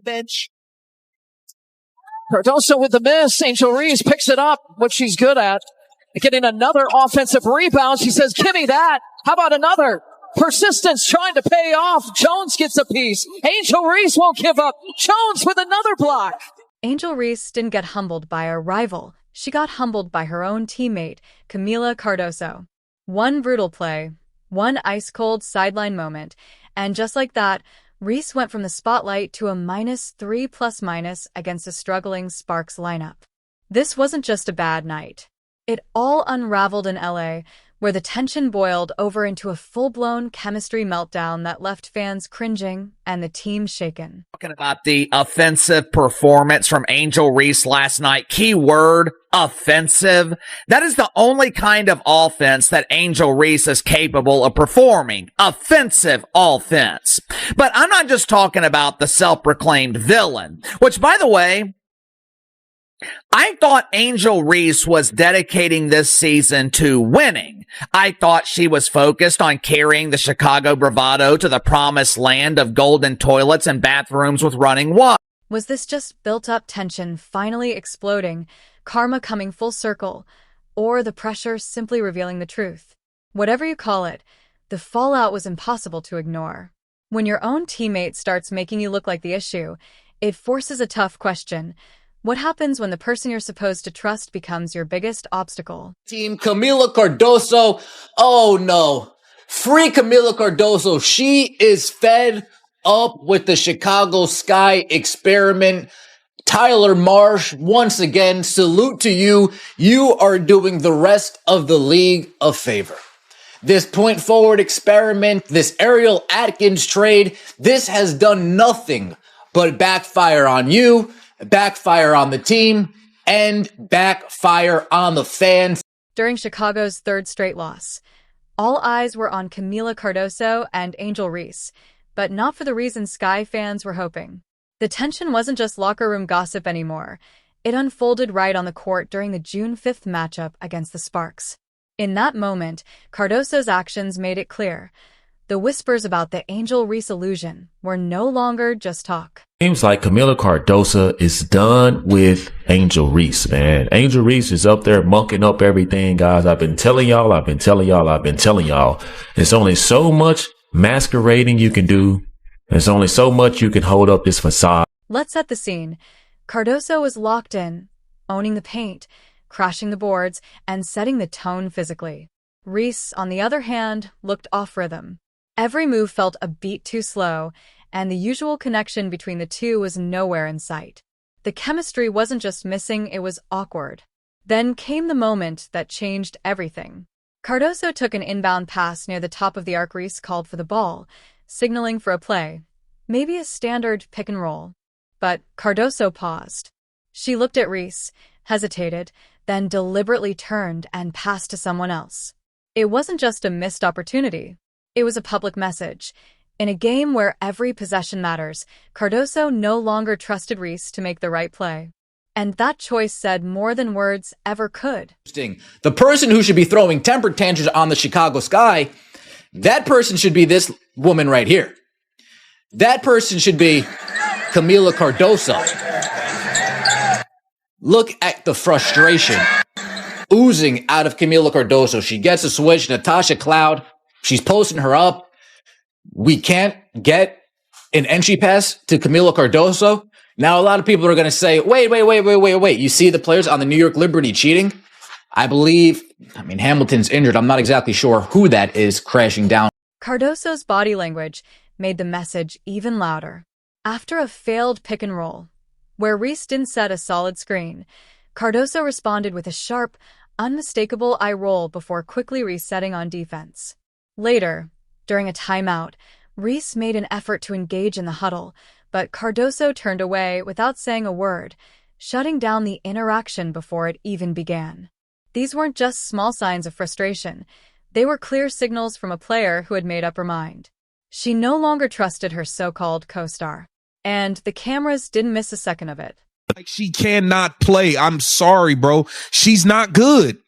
bench. Cardoso with the miss. Angel Reese picks it up, what she's good at. Getting another offensive rebound. She says, give me that. How about another? Persistence trying to pay off. Jones gets a piece. Angel Reese won't give up. Jones with another block. Angel Reese didn't get humbled by a rival. She got humbled by her own teammate, Kamila Cardoso. One brutal play, one ice-cold sideline moment, and just like that, Reese went from the spotlight to a -3 against a struggling Sparks lineup. This wasn't just a bad night. It all unraveled in LA, where the tension boiled over into a full-blown chemistry meltdown that left fans cringing and the team shaken. Talking about the offensive performance from Angel Reese last night. Key word, offensive. That is the only kind of offense that Angel Reese is capable of performing. Offensive offense. But I'm not just talking about the self-proclaimed villain, which, by the way, I thought Angel Reese was dedicating this season to winning. I thought she was focused on carrying the Chicago bravado to the promised land of golden toilets and bathrooms with running water. Was this just built-up tension finally exploding, karma coming full circle, or the pressure simply revealing the truth? Whatever you call it, the fallout was impossible to ignore. When your own teammate starts making you look like the issue, it forces a tough question. What happens when the person you're supposed to trust becomes your biggest obstacle? Team Kamila Cardoso. Oh no. Free Kamila Cardoso. She is fed up with the Chicago Sky experiment. Tyler Marsh, once again, salute to you. You are doing the rest of the league a favor. This point forward experiment, this Ariel Atkins trade, this has done nothing but backfire on you, backfire on the team, and backfire on the fans. During Chicago's third straight loss, all eyes were on Kamila Cardoso and Angel Reese, but not for the reason Sky fans were hoping. The tension wasn't just locker room gossip anymore. It unfolded right on the court during the June 5th matchup against the Sparks. In that moment, Cardoso's actions made it clear. The whispers about the Angel Reese illusion were no longer just talk. Seems like Kamila Cardoso is done with Angel Reese, man. Angel Reese is up there mucking up everything, guys. I've been telling y'all. There's only so much masquerading you can do. There's only so much you can hold up this facade. Let's set the scene. Cardoso was locked in, owning the paint, crashing the boards, and setting the tone physically. Reese, on the other hand, looked off rhythm. Every move felt a beat too slow, and the usual connection between the two was nowhere in sight. The chemistry wasn't just missing, it was awkward. Then came the moment that changed everything. Cardoso took an inbound pass near the top of the arc. Reese called for the ball, signaling for a play, maybe a standard pick and roll. But Cardoso paused. She looked at Reese, hesitated, then deliberately turned and passed to someone else. It wasn't just a missed opportunity. It was a public message. In a game where every possession matters, Cardoso no longer trusted Reese to make the right play. And that choice said more than words ever could. The person who should be throwing temper tantrums on the Chicago Sky, that person should be this woman right here. That person should be Kamila Cardoso. Look at the frustration oozing out of Kamila Cardoso. She gets a switch. Natasha Cloud, she's posting her up. We can't get an entry pass to Kamila Cardoso. Now, a lot of people are going to say, wait. You see the players on the New York Liberty cheating? I mean, Hamilton's injured. I'm not exactly sure who that is crashing down. Cardoso's body language made the message even louder. After a failed pick and roll, where Reese didn't set a solid screen, Cardoso responded with a sharp, unmistakable eye roll before quickly resetting on defense. Later, during a timeout, Reese made an effort to engage in the huddle, but Cardoso turned away without saying a word, shutting down the interaction before it even began. These weren't just small signs of frustration. They were clear signals from a player who had made up her mind. She no longer trusted her so-called co-star, and the cameras didn't miss a second of it. Like, she cannot play. I'm sorry, bro. She's not good.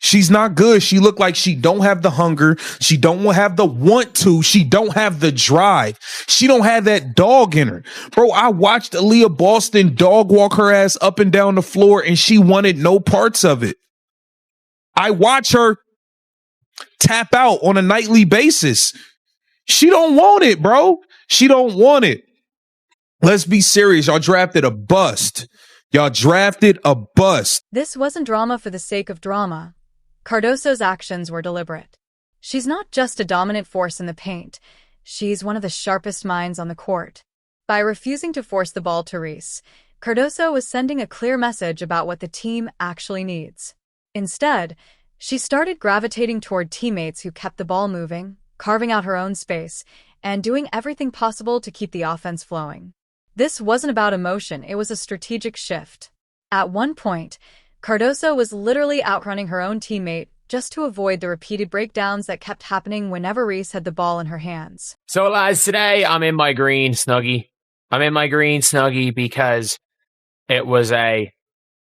She's not good. She looked like she don't have the hunger. She don't have the want to. She don't have the drive. She don't have that dog in her. Bro, I watched Aaliyah Boston dog walk her ass up and down the floor, and she wanted no parts of it. I watch her tap out on a nightly basis. She don't want it, bro. She don't want it. Let's be serious. Y'all drafted a bust. Y'all drafted a bust. This wasn't drama for the sake of drama. Cardoso's actions were deliberate. She's not just a dominant force in the paint. She's one of the sharpest minds on the court. By refusing to force the ball to Reese, Cardoso was sending a clear message about what the team actually needs. Instead, she started gravitating toward teammates who kept the ball moving, carving out her own space, and doing everything possible to keep the offense flowing. This wasn't about emotion, it was a strategic shift. At one point, Cardoso was literally outrunning her own teammate just to avoid the repeated breakdowns that kept happening whenever Reese had the ball in her hands. So, lads, today I'm in my green Snuggie. I'm in my green Snuggie because it was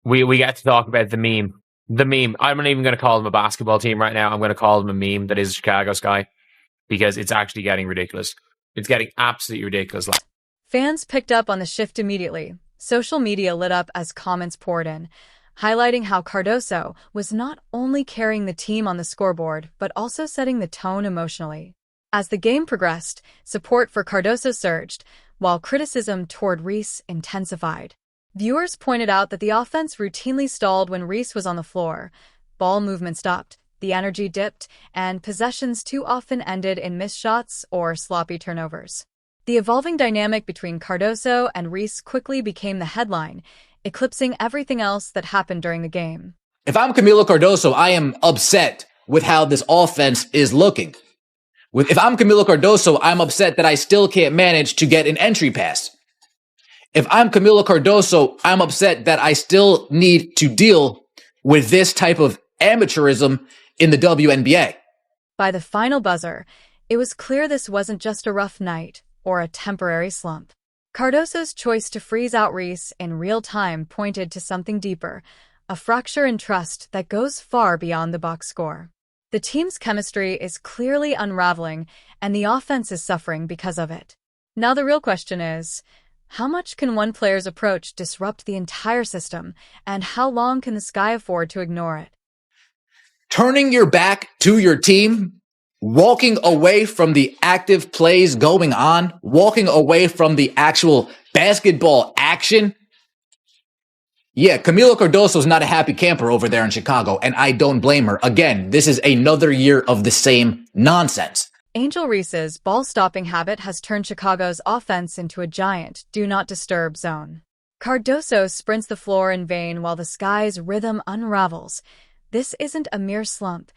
we got to talk about the meme. The meme. I'm not even going to call them a basketball team right now. I'm going to call them a meme that is a Chicago Sky because it's actually getting ridiculous. It's getting absolutely ridiculous. Fans picked up on the shift immediately. Social media lit up as comments poured in, highlighting how Cardoso was not only carrying the team on the scoreboard, but also setting the tone emotionally. As the game progressed, support for Cardoso surged, while criticism toward Reese intensified. Viewers pointed out that the offense routinely stalled when Reese was on the floor. Ball movement stopped, the energy dipped, and possessions too often ended in missed shots or sloppy turnovers. The evolving dynamic between Cardoso and Reese quickly became the headline, eclipsing everything else that happened during the game. If I'm Kamila Cardoso, I am upset with how this offense is looking. If I'm Kamila Cardoso, I'm upset that I still can't manage to get an entry pass. If I'm Kamila Cardoso, I'm upset that I still need to deal with this type of amateurism in the WNBA. By the final buzzer, it was clear this wasn't just a rough night or a temporary slump. Cardoso's choice to freeze out Reese in real time pointed to something deeper, a fracture in trust that goes far beyond the box score. The team's chemistry is clearly unraveling, and the offense is suffering because of it. Now the real question is, how much can one player's approach disrupt the entire system, and how long can the Sky afford to ignore it? Turning your back to your team, walking away from the active plays going on, walking away from the actual basketball action. Yeah, Kamila Cardoso is not a happy camper over there in Chicago, and I don't blame her. Again, this is another year of the same nonsense. Angel Reese's ball-stopping habit has turned Chicago's offense into a giant do-not-disturb zone. Cardoso sprints the floor in vain while the Sky's rhythm unravels. This isn't a mere slump.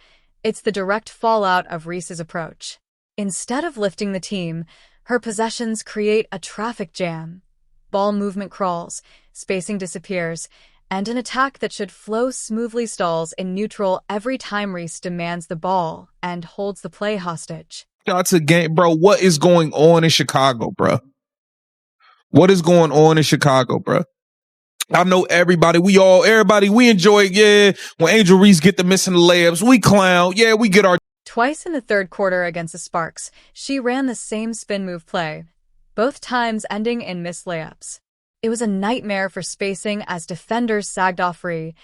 It's the direct fallout of Reese's approach. Instead of lifting the team, her possessions create a traffic jam. Ball movement crawls, spacing disappears, and an attack that should flow smoothly stalls in neutral every time Reese demands the ball and holds the play hostage. Shots a game, bro. What is going on in Chicago, bro? What is going on in Chicago, bro? I know everybody, we enjoy it, yeah. When Angel Reese get the missing layups, we clown. Yeah, we get our... Twice in the third quarter against the Sparks, she ran the same spin move play, both times ending in missed layups. It was a nightmare for spacing as defenders sagged off Ree,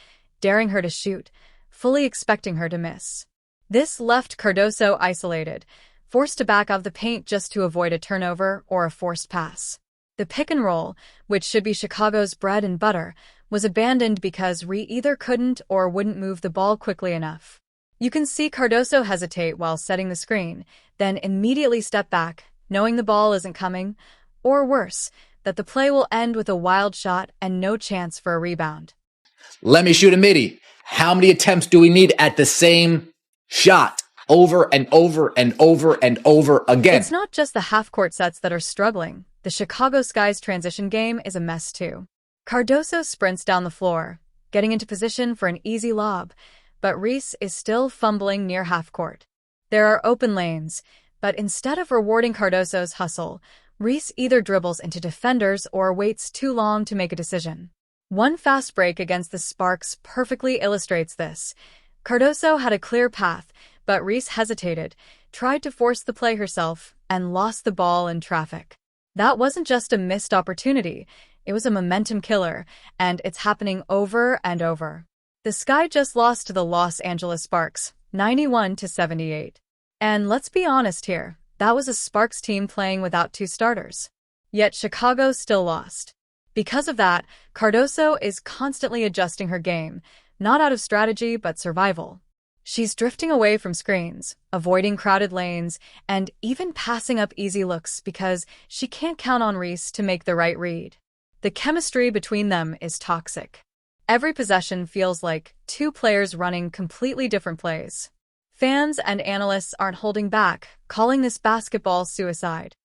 daring her to shoot, fully expecting her to miss. This left Cardoso isolated, forced to back out of the paint just to avoid a turnover or a forced pass. The pick and roll, which should be Chicago's bread and butter, was abandoned because Ree either couldn't or wouldn't move the ball quickly enough. You can see Cardoso hesitate while setting the screen, then immediately step back, knowing the ball isn't coming, or worse, that the play will end with a wild shot and no chance for a rebound. Let me shoot a midi. How many attempts do we need at the same shot? Over and over and over and over again. It's not just the half-court sets that are struggling. The Chicago Sky's transition game is a mess too. Cardoso sprints down the floor, getting into position for an easy lob, but Reese is still fumbling near half-court. There are open lanes, but instead of rewarding Cardoso's hustle, Reese either dribbles into defenders or waits too long to make a decision. One fast break against the Sparks perfectly illustrates this. Cardoso had a clear path, but Reese hesitated, tried to force the play herself, and lost the ball in traffic. That wasn't just a missed opportunity, it was a momentum killer, and it's happening over and over. The Sky just lost to the Los Angeles Sparks, 91-78. And let's be honest here, that was a Sparks team playing without two starters. Yet Chicago still lost. Because of that, Cardoso is constantly adjusting her game, not out of strategy but survival. She's drifting away from screens, avoiding crowded lanes, and even passing up easy looks because she can't count on Reese to make the right read. The chemistry between them is toxic. Every possession feels like two players running completely different plays. Fans and analysts aren't holding back, calling this basketball suicide.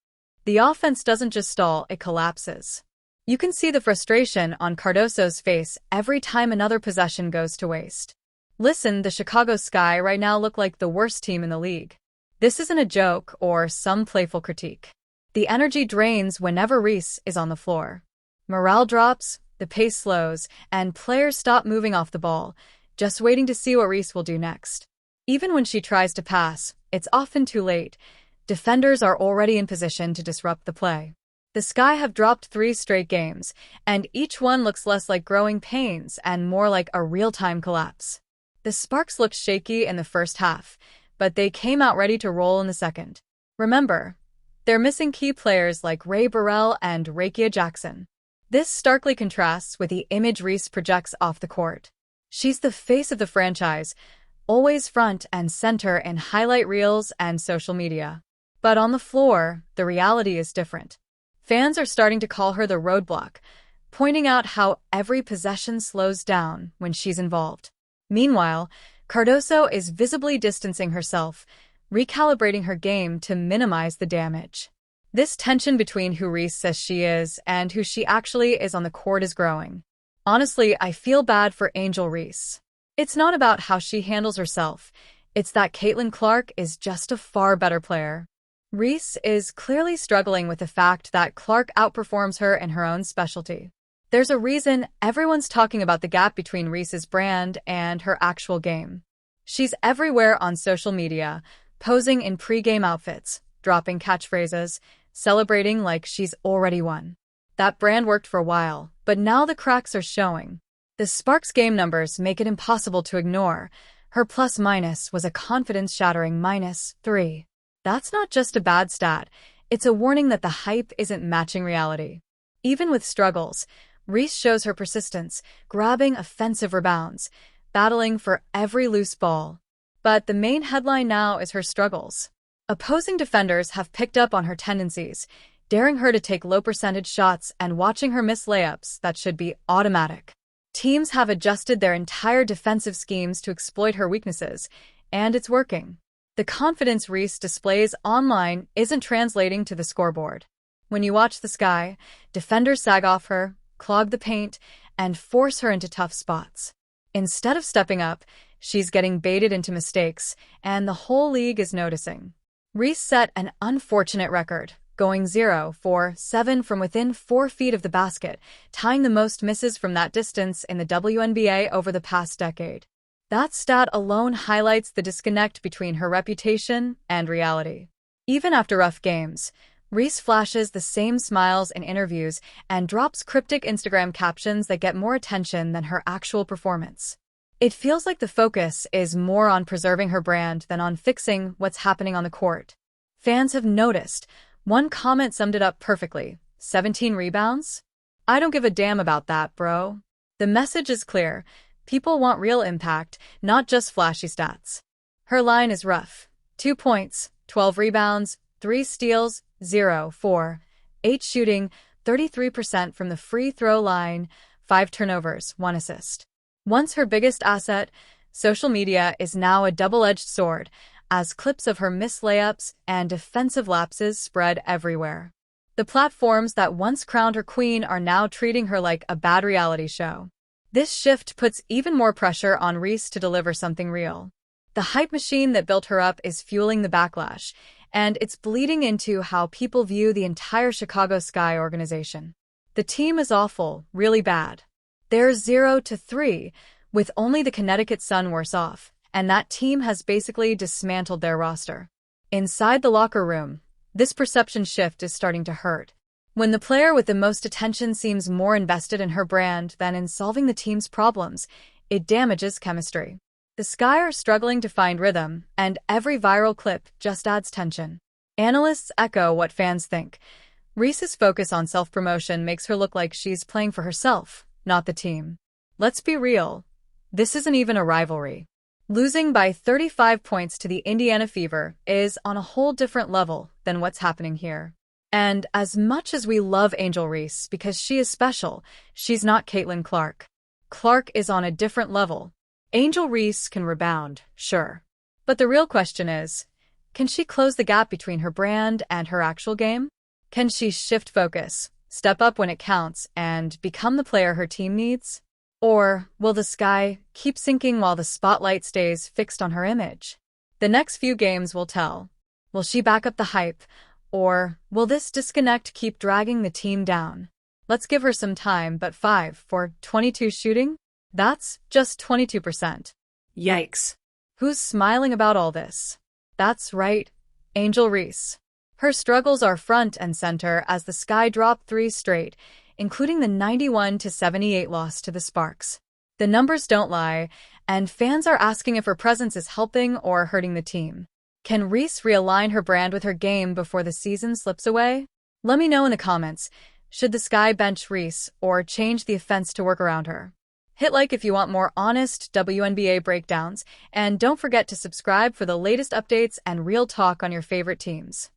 The offense doesn't just stall, it collapses. You can see the frustration on Cardoso's face every time another possession goes to waste. Listen, the Chicago Sky right now look like the worst team in the league. This isn't a joke or some playful critique. The energy drains whenever Reese is on the floor. Morale drops, the pace slows, and players stop moving off the ball, just waiting to see what Reese will do next. Even when she tries to pass, it's often too late. Defenders are already in position to disrupt the play. The Sky have dropped 3 straight games, and each one looks less like growing pains and more like a real-time collapse. The Sparks looked shaky in the first half, but they came out ready to roll in the second. Remember, they're missing key players like Ray Burrell and Rakia Jackson. This starkly contrasts with the image Reese projects off the court. She's the face of the franchise, always front and center in highlight reels and social media. But on the floor, the reality is different. Fans are starting to call her the roadblock, pointing out how every possession slows down when she's involved. Meanwhile, Cardoso is visibly distancing herself, recalibrating her game to minimize the damage. This tension between who Reese says she is and who she actually is on the court is growing. Honestly, I feel bad for Angel Reese. It's not about how she handles herself, it's that Caitlin Clark is just a far better player. Reese is clearly struggling with the fact that Clark outperforms her in her own specialty. There's a reason everyone's talking about the gap between Reese's brand and her actual game. She's everywhere on social media, posing in pre-game outfits, dropping catchphrases, celebrating like she's already won. That brand worked for a while, but now the cracks are showing. The Sparks game numbers make it impossible to ignore. Her plus-minus was a confidence-shattering -3. That's not just a bad stat, it's a warning that the hype isn't matching reality. Even with struggles, Reese shows her persistence, grabbing offensive rebounds, battling for every loose ball. But the main headline now is her struggles. Opposing defenders have picked up on her tendencies, daring her to take low-percentage shots and watching her miss layups that should be automatic. Teams have adjusted their entire defensive schemes to exploit her weaknesses, and it's working. The confidence Reese displays online isn't translating to the scoreboard. When you watch the Sky, defenders sag off her, clog the paint, and force her into tough spots. Instead of stepping up, she's getting baited into mistakes, and the whole league is noticing. Reese set an unfortunate record, going 0 for 7 from within 4 feet of the basket, tying the most misses from that distance in the WNBA over the past decade. That stat alone highlights the disconnect between her reputation and reality. Even after rough games, Reese flashes the same smiles in interviews and drops cryptic Instagram captions that get more attention than her actual performance. It feels like the focus is more on preserving her brand than on fixing what's happening on the court. Fans have noticed. One comment summed it up perfectly. 17 rebounds? I don't give a damn about that, bro. The message is clear. People want real impact, not just flashy stats. Her line is rough. 2 points, 12 rebounds, 3 steals, 0 for 8 shooting, 33% from the free throw line, 5 turnovers, 1 assist. Once her biggest asset, social media is now a double-edged sword, as clips of her missed layups and defensive lapses spread everywhere. The platforms that once crowned her queen are now treating her like a bad reality show. This shift puts even more pressure on Reese to deliver something real. The hype machine that built her up is fueling the backlash, and it's bleeding into how people view the entire Chicago Sky organization. The team is awful, really bad. They're 0-3, with only the Connecticut Sun worse off, and that team has basically dismantled their roster. Inside the locker room, this perception shift is starting to hurt. When the player with the most attention seems more invested in her brand than in solving the team's problems, it damages chemistry. The Sky are struggling to find rhythm, and every viral clip just adds tension. Analysts echo what fans think. Reese's focus on self-promotion makes her look like she's playing for herself, not the team. Let's be real. This isn't even a rivalry. Losing by 35 points to the Indiana Fever is on a whole different level than what's happening here. And as much as we love Angel Reese because she is special, she's not Caitlin Clark. Clark is on a different level. Angel Reese can rebound, sure. But the real question is, can she close the gap between her brand and her actual game? Can she shift focus, step up when it counts, and become the player her team needs? Or will the Sky keep sinking while the spotlight stays fixed on her image? The next few games will tell. Will she back up the hype? Or will this disconnect keep dragging the team down? Let's give her some time, but 5 for 22 shooting? That's just 22%. Yikes. Who's smiling about all this? That's right, Angel Reese. Her struggles are front and center as the Sky drop 3 straight, including the 91-78 loss to the Sparks. The numbers don't lie, and fans are asking if her presence is helping or hurting the team. Can Reese realign her brand with her game before the season slips away? Let me know in the comments. Should the Sky bench Reese or change the offense to work around her? Hit like if you want more honest WNBA breakdowns, and don't forget to subscribe for the latest updates and real talk on your favorite teams.